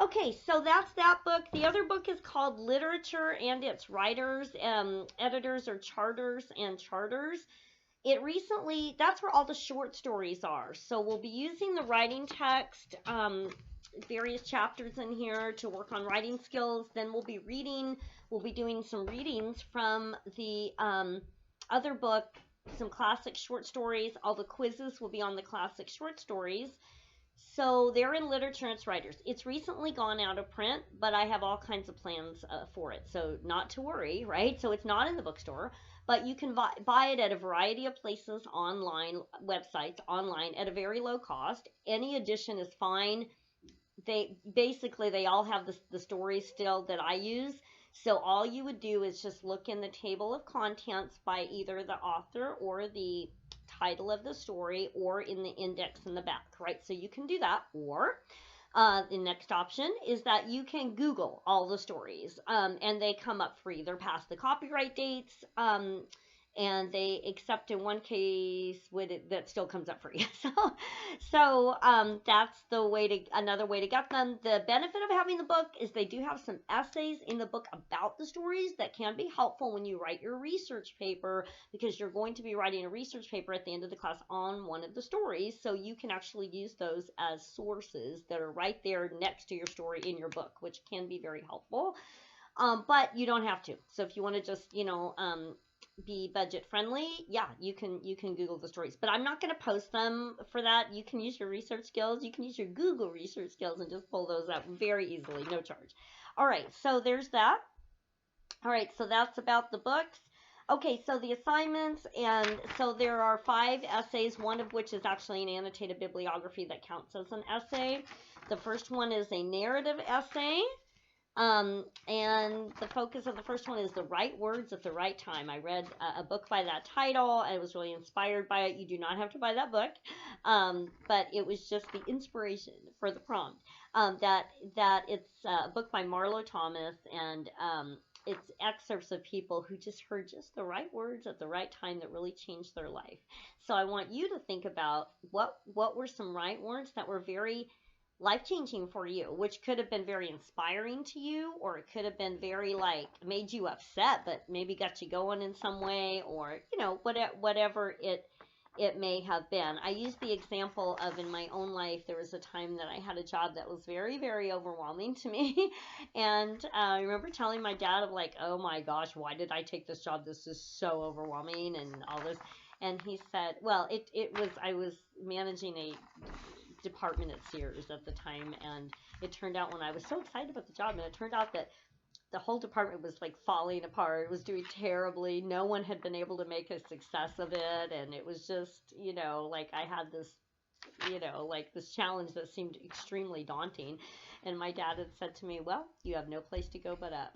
Okay, so that's that book. The other book is called Literature and Its Writers, Editors or Charters and Charters. It recently, that's where all the short stories are. So we'll be using the writing text, various chapters in here to work on writing skills. Then we'll be reading, we'll be doing some readings from the other book, some classic short stories. All the quizzes will be on the classic short stories. So they're in Literature and Its Writers. It's recently gone out of print, but I have all kinds of plans for it. So not to worry, right? So it's not in the bookstore, but you can buy it at a variety of places online, websites online at a very low cost. Any edition is fine. They all have the stories still that I use. So all you would do is just look in the table of contents by either the author or the title of the story or in the index in the back, right? So you can do that. Or the next option is that you can Google all the stories, and they come up free. They're past the copyright dates, and they accept in one case that still comes up free. So that's another way to get them. The benefit of having the book is they do have some essays in the book about the stories that can be helpful when you write your research paper, because you're going to be writing a research paper at the end of the class on one of the stories. So you can actually use those as sources that are right there next to your story in your book, which can be very helpful. But you don't have to. So if you want to just, be budget friendly, yeah, you can Google the stories, but I'm not going to post them for that. You can use your research skills, you can use your Google research skills and just pull those up very easily, no charge. All right, so there's that. All right, so that's about the books. Okay, so the assignments, and so there are 5 essays, one of which is actually an annotated bibliography that counts as an essay. The first one is a narrative essay. And the focus of the first one is the right words at the right time. I read a book by that title. I was really inspired by it. You do not have to buy that book, but it was just the inspiration for the prompt. That it's a book by Marlo Thomas, and it's excerpts of people who just heard just the right words at the right time that really changed their life. So I want you to think about what were some right words that were very life-changing for you, which could have been very inspiring to you, or it could have been very made you upset but maybe got you going in some way, or whatever it may have been. I use the example of, in my own life, there was a time that I had a job that was very, very overwhelming to me. And I remember telling my dad of oh my gosh, why did I take this job? This is so overwhelming and all this. And he said, well, I was managing a department at Sears at the time, and it turned out, when I was so excited about the job, and it turned out that the whole department was falling apart. It was doing terribly. No one had been able to make a success of it, and it was just, I had this, this challenge that seemed extremely daunting. And my dad had said to me, well, you have no place to go but up.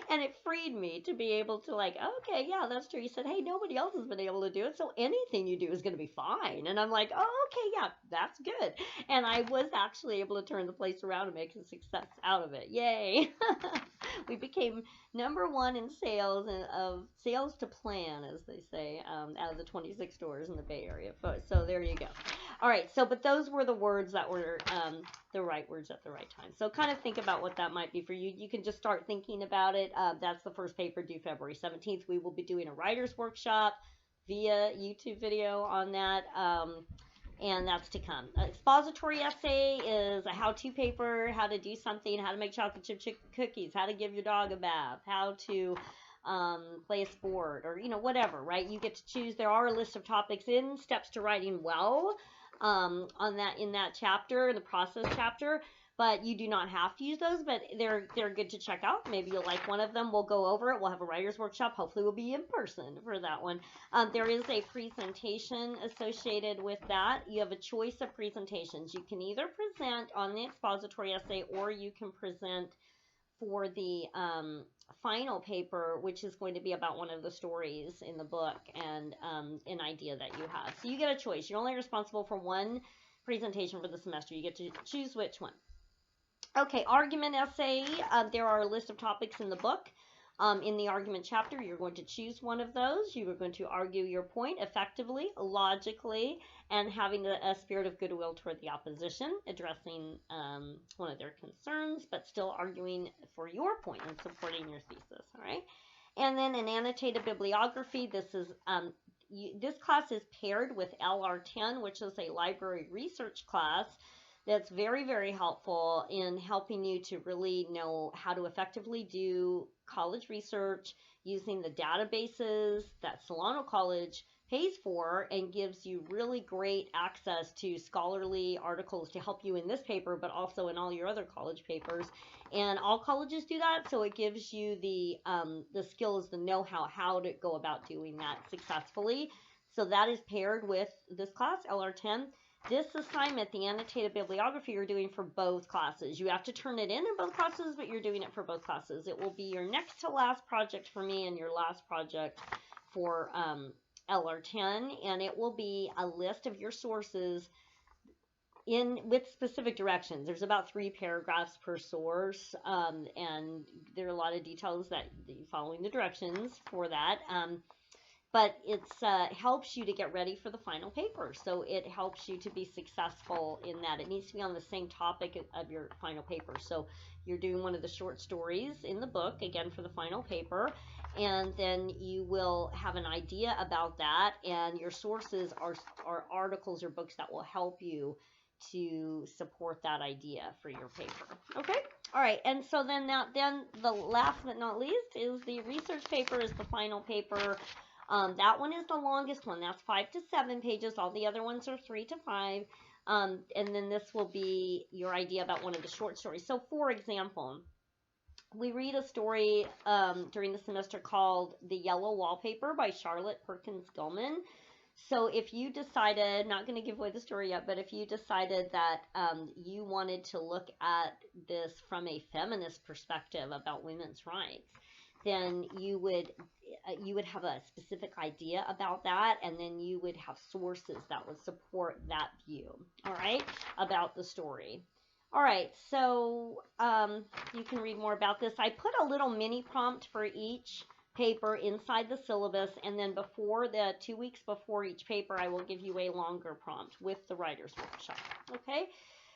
And it freed me to be able to okay, yeah, that's true. He said, hey, nobody else has been able to do it, so anything you do is going to be fine. And I'm like, oh, okay, yeah, that's good. And I was actually able to turn the place around and make a success out of it. Yay. We became #1 in sales, and of sales to plan, as they say, out of the 26 stores in the Bay Area. So there you go. All right, but those were the words that were the right words at the right time. So kind of think about what that might be for you. You can just start thinking about it. That's the first paper due February 17th. We will be doing a writer's workshop via YouTube video on that, and that's to come. Expository essay is a how-to paper, how to do something, how to make chocolate chip cookies, how to give your dog a bath, how to play a sport, or whatever, right? You get to choose. There are a list of topics in Steps to Writing Well in that chapter, the process chapter, but you do not have to use those, but they're good to check out. Maybe you'll like one of them. We'll go over it. We'll have a writer's workshop. Hopefully we'll be in person for that one. There is a presentation associated with that. You have a choice of presentations. You can either present on the expository essay, or you can present for the final paper, which is going to be about one of the stories in the book and an idea that you have. So you get a choice. You're only responsible for one presentation for the semester. You get to choose which one. Okay, argument essay. There are a list of topics in the book. In the argument chapter, you're going to choose one of those. You are going to argue your point effectively, logically, and having a spirit of goodwill toward the opposition, addressing one of their concerns, but still arguing for your point and supporting your thesis. All right. And then an annotated bibliography. This class is paired with LR10, which is a library research class that's very, very helpful in helping you to really know how to effectively do college research using the databases that Solano College pays for, and gives you really great access to scholarly articles to help you in this paper, but also in all your other college papers. And all colleges do that, so it gives you the skills, the know-how, how to go about doing that successfully. So that is paired with this class, LR10. This assignment, the annotated bibliography, you're doing for both classes. You have to turn it in both classes, but you're doing it for both classes. It will be your next to last project for me and your last project for LR10, and it will be a list of your sources with specific directions. There's about 3 paragraphs per source, and there are a lot of details that following the directions for that. But it helps you to get ready for the final paper. So it helps you to be successful in that. It needs to be on the same topic of your final paper. So you're doing one of the short stories in the book, again, for the final paper. And then you will have an idea about that. And your sources are articles or books that will help you to support that idea for your paper. Okay? All right. And so then the last but not least is the research paper is the final paper. That one is the longest one. That's 5 to 7 pages. All the other ones are 3 to 5. And then this will be your idea about one of the short stories. So, for example, we read a story during the semester called The Yellow Wallpaper by Charlotte Perkins Gilman. So if you decided, not going to give away the story yet, but if you decided that you wanted to look at this from a feminist perspective about women's rights, then you would have a specific idea about that, and then you would have sources that would support that view, all right, about the story. All right, so you can read more about this. I put a little mini prompt for each paper inside the syllabus, and then 2 weeks before each paper, I will give you a longer prompt with the writer's workshop, okay?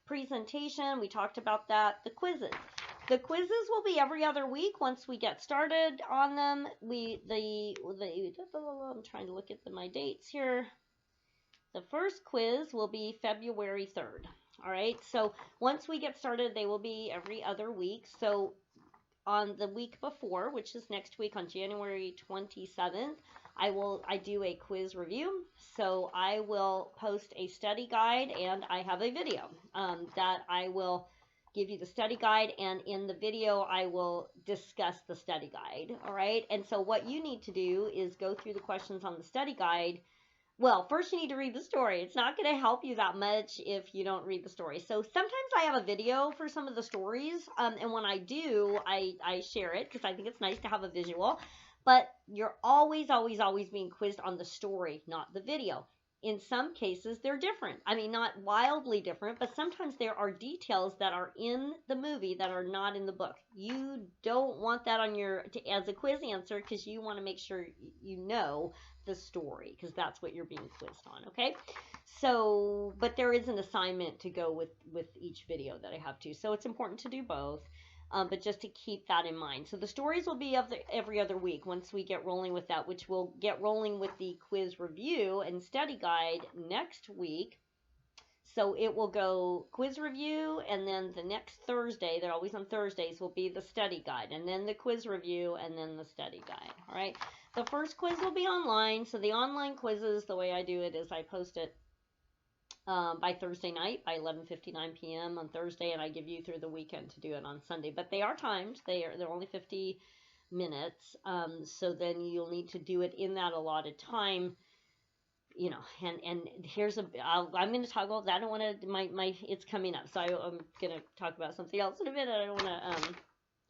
Presentation, we talked about that. The quizzes. The quizzes will be every other week once we get started on them. I'm trying to look at my dates here. The first quiz will be February 3rd. All right, so once we get started, they will be every other week. So on the week before, which is next week on January 27th, I do a quiz review. So I will post a study guide, and I have a video that I will give you the study guide, and in the video I will discuss the study guide. All right, and so what you need to do is go through the questions on the study guide. Well, first you need to read the story. It's not going to help you that much if you don't read the story. So sometimes I have a video for some of the stories, and when I do, I share it because I think it's nice to have a visual. But you're always being quizzed on the story, not the video. In some cases, they're different. I mean, not wildly different, but sometimes there are details that are in the movie that are not in the book. You don't want that on as a quiz answer, because you want to make sure you know the story, because that's what you're being quizzed on, okay? So, but there is an assignment to go with each video that I have too. So it's important to do both. But just to keep that in mind. So the stories will be every other week once we get rolling with that, which we'll get rolling with the quiz review and study guide next week. So it will go quiz review, and then the next Thursday, they're always on Thursdays, will be the study guide, and then the quiz review, and then the study guide. All right. The first quiz will be online. So the online quizzes, the way I do it is I post it by Thursday night, by 11:59 p.m. on Thursday, and I give you through the weekend to do it on Sunday. But they are timed; they're only 50 minutes. So then you'll need to do it in that allotted time. You know, and here's I'm going to talk about that. I don't want to it's coming up, so I'm going to talk about something else in a minute. I don't want to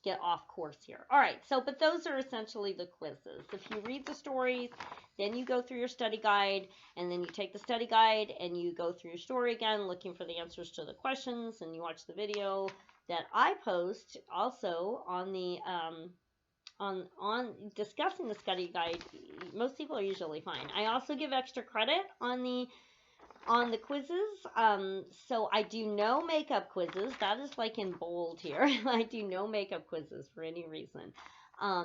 get off course here. All right, so but those are essentially the quizzes. If you read the stories, then you go through your study guide, and then you take the study guide and you go through your story again, looking for the answers to the questions, and you watch the video that I post also on the on discussing the study guide, most people are usually fine. I also give extra credit on the quizzes. So I do no makeup quizzes. That is like in bold here. I do no makeup quizzes for any reason.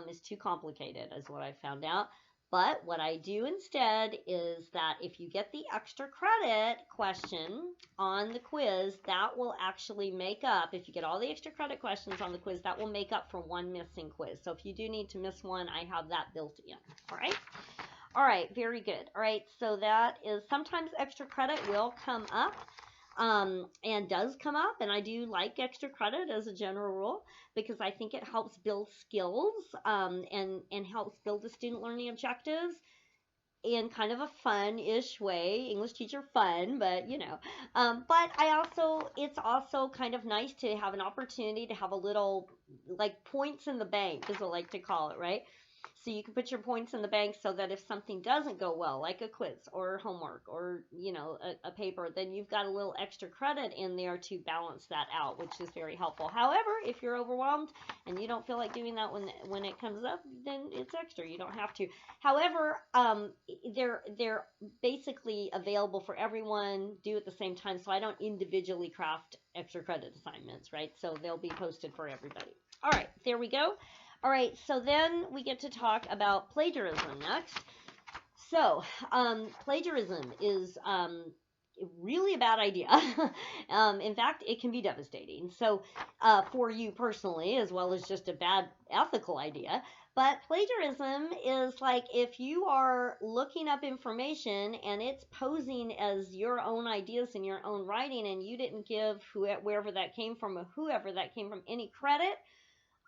It's too complicated, is what I found out. But what I do instead is that if you get the extra credit question on the quiz, that will actually make up, if you get all the extra credit questions on the quiz, that will make up for one missing quiz. So if you do need to miss one, I have that built in. All right. All right, very good. All right, so that is sometimes extra credit will come up and does come up, and I do like extra credit as a general rule because I think it helps build skills and helps build the student learning objectives in kind of a fun-ish way. English teacher fun, but you know. But it's also kind of nice to have an opportunity to have a little like points in the bank, as I like to call it, right? So you can put your points in the bank so that if something doesn't go well, like a quiz or homework or, you know, a paper, then you've got a little extra credit in there to balance that out, which is very helpful. However, if you're overwhelmed and you don't feel like doing that when it comes up, then it's extra. You don't have to. However, they're basically available for everyone, due at the same time, so I don't individually craft extra credit assignments, right? So they'll be posted for everybody. All right, there we go. All right, so then we get to talk about plagiarism next. So, plagiarism is really a bad idea. In fact, it can be devastating. So, for you personally, as well as just a bad ethical idea. But plagiarism is like if you are looking up information and it's posing as your own ideas and your own writing, and you didn't give wherever that came from or whoever that came from any credit.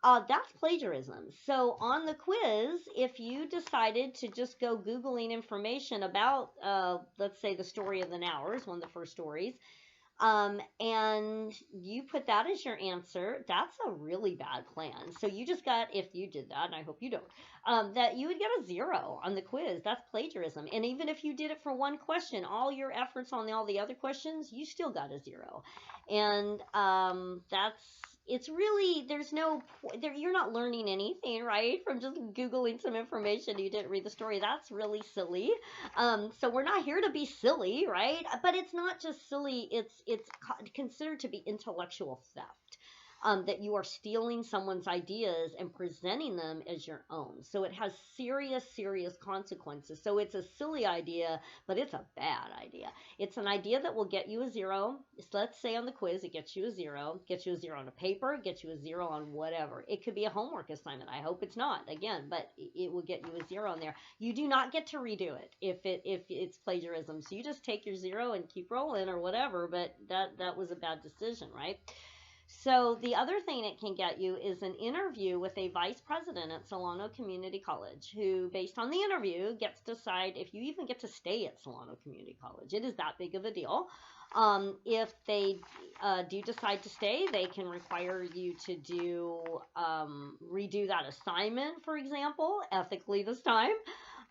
That's plagiarism. So on the quiz, if you decided to just go Googling information about, let's say, the story of the Nowers, one of the first stories, and you put that as your answer, that's a really bad plan. So you just got, if you did that, and I hope you don't, that you would get a 0 on the quiz. That's plagiarism. And even if you did it for one question, all your efforts on all the other questions, you still got a 0. And it's really, there's no, you're not learning anything, right? From just Googling some information, you didn't read the story. That's really silly. So we're not here to be silly, right? But it's not just silly, it's considered to be intellectual theft. That you are stealing someone's ideas and presenting them as your own. So it has serious, serious consequences. So it's a silly idea, but it's a bad idea. It's an idea that will get you a 0. So let's say on the quiz, it gets you a 0, gets you a 0 on a paper, gets you a 0 on whatever. It could be a homework assignment. I hope it's not, again, but it will get you a 0 on there. You do not get to redo it if it's plagiarism. So you just take your 0 and keep rolling or whatever, but that was a bad decision, right? So the other thing it can get you is an interview with a vice president at Solano Community College, who, based on the interview, gets to decide if you even get to stay at Solano Community College. It is that big of a deal. If they do decide to stay, they can require you to redo that assignment, for example, ethically this time.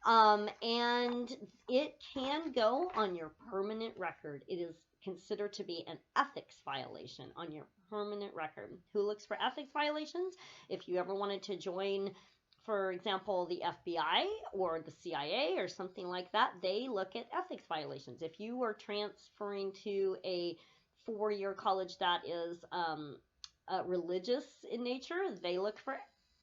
And it can go on your permanent record. It is considered to be an ethics violation on your permanent record. Who looks for ethics violations? If you ever wanted to join, for example, the FBI or the CIA or something like that, they look at ethics violations. If you were transferring to a 4-year college that is religious in nature, they look for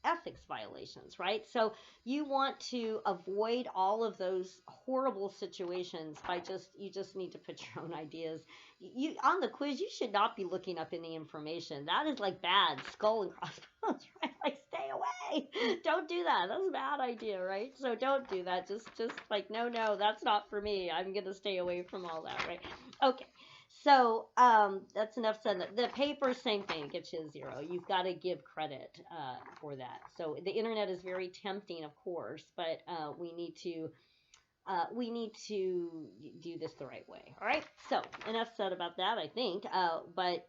ethics violations, right? So you want to avoid all of those horrible situations by you just need to put your own ideas. You on the quiz, you should not be looking up any information. That is like bad, skull and crossbones, right? Like, stay away. Don't do that. That's a bad idea, right? So don't do that. Just like, no, that's not for me. I'm going to stay away from all that, right? Okay. So that's enough said. The paper, same thing, gets you a 0. You've got to give credit for that. So the internet is very tempting, of course, but we need to do this the right way. All right. So enough said about that, I think. But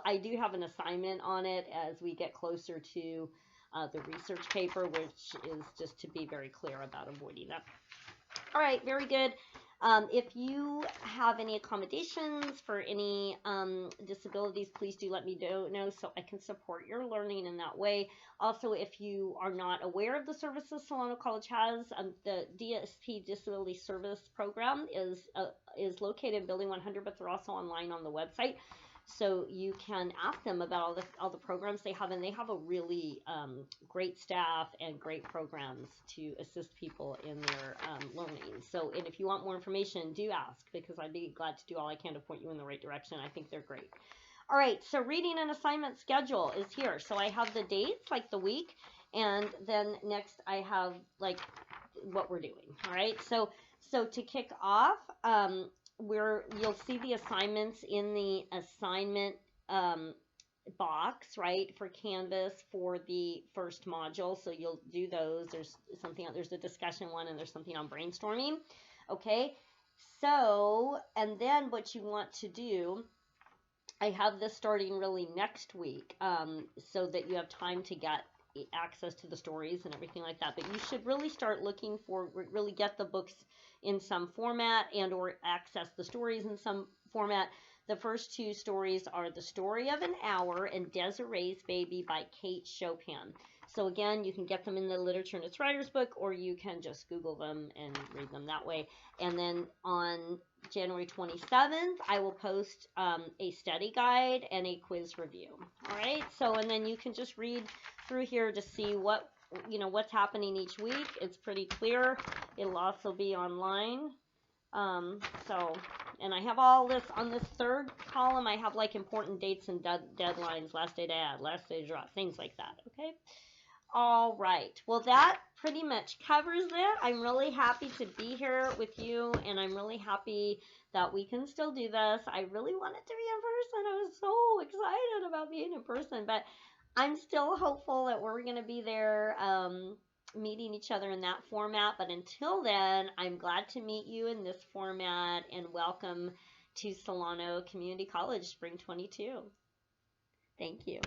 I do have an assignment on it as we get closer to the research paper, which is just to be very clear about avoiding that. All right. Very good. If you have any accommodations for any disabilities, please do let me know so I can support your learning in that way. Also, if you are not aware of the services Solano College has, the DSP Disability Service Program is located in Building 100, but they're also online on the website. So you can ask them about all the programs they have, and they have a really great staff and great programs to assist people in their learning. So, and if you want more information, do ask, because I'd be glad to do all I can to point you in the right direction. I think they're great. All right, so reading and assignment schedule is here. So I have the dates, like the week, and then next I have like what we're doing. All right, so to kick off, you'll see the assignments in the assignment box, right, for Canvas for the first module. So you'll do those. There's a discussion one, and there's something on brainstorming. Okay, so, and then what you want to do, I have this starting really next week, so that you have time to get access to the stories and everything like that. But you should really start looking for, really get the books in some format and or access the stories in some format. The first two stories are The Story of an Hour and Desiree's Baby by Kate Chopin. So again, you can get them in the Literature and Its Writers book, or you can just Google them and read them that way. And then on January 27th, I will post a study guide and a quiz review. All right, so, and then you can just read through here to see what's happening each week. It's pretty clear. It'll also be online. And I have all this on this third column. I have like important dates and deadlines, last day to add, last day to drop, things like that. Okay. All right. Well, that pretty much covers it. I'm really happy to be here with you, and I'm really happy that we can still do this. I really wanted to be in person. I was so excited about being in person, but I'm still hopeful that we're going to be there meeting each other in that format. But until then, I'm glad to meet you in this format, and welcome to Solano Community College Spring 22. Thank you.